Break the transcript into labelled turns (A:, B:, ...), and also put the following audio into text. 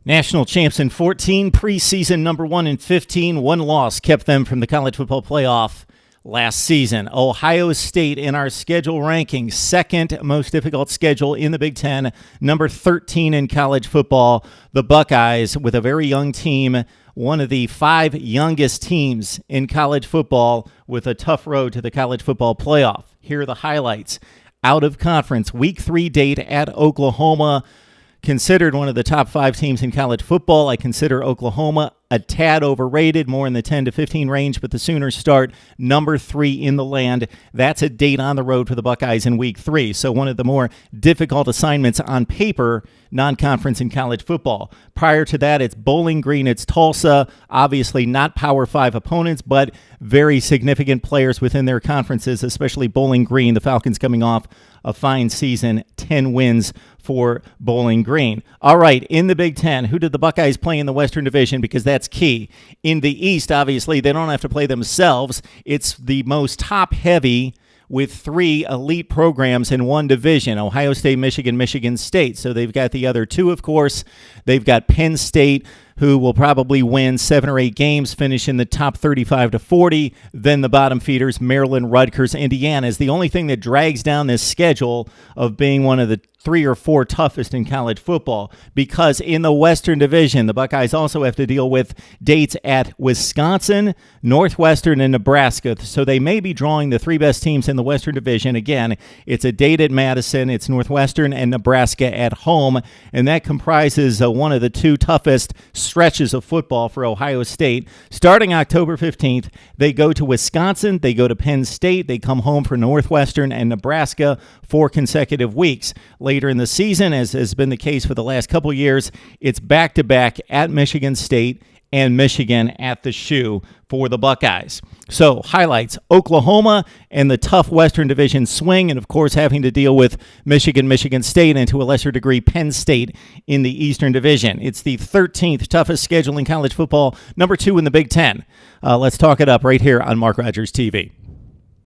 A: National champs in 14, preseason number 1 in 15. One loss kept them from the college football playoff last season. Ohio State in our schedule ranking, second most difficult schedule in the Big Ten, number 13 in college football. The Buckeyes, with a very young team, one of the 5 youngest teams in college football, with a tough road to the college football playoff. Here are the highlights. Out of conference, week 3 date at Oklahoma. Considered one of the top 5 teams in college football. I consider Oklahoma a tad overrated, more in the 10 to 15 range, but the Sooners start number 3 in the land. That's a date on the road for the Buckeyes in week 3. So one of the more difficult assignments on paper, non-conference in college football. Prior to that, it's Bowling Green, it's Tulsa. Obviously not Power 5 opponents, but very significant players within their conferences, especially Bowling Green. The Falcons coming off a fine season, 10 wins for Bowling Green. All right, in the Big Ten, who did the Buckeyes play in the Western Division? Because that's key. In the East, obviously, they don't have to play themselves. It's the most top-heavy with 3 elite programs in one division, Ohio State, Michigan, Michigan State. So they've got the other 2, of course. They've got Penn State, who will probably win 7 or 8 games, finish in the top 35 to 40. Then the bottom feeders, Maryland, Rutgers, Indiana, is the only thing that drags down this schedule of being one of the 3 or 4 toughest in college football, because in the Western Division, the Buckeyes also have to deal with dates at Wisconsin, Northwestern, and Nebraska. So they may be drawing the 3 best teams in the Western Division. Again, it's a date at Madison, it's Northwestern and Nebraska at home, and that comprises one of the 2 toughest stretches of football for Ohio State. Starting October 15th, they go to Wisconsin, they go to Penn State, they come home for Northwestern and Nebraska 4 consecutive weeks. Later in the season, as has been the case for the last couple years, it's back-to-back at Michigan State and Michigan at the Shoe for the Buckeyes. So, highlights, Oklahoma and the tough Western Division swing, and of course having to deal with Michigan, Michigan State, and to a lesser degree Penn State in the Eastern Division. It's the 13th toughest schedule in college football, number 2 in the Big Ten. Let's talk it up right here on Mark Rogers TV.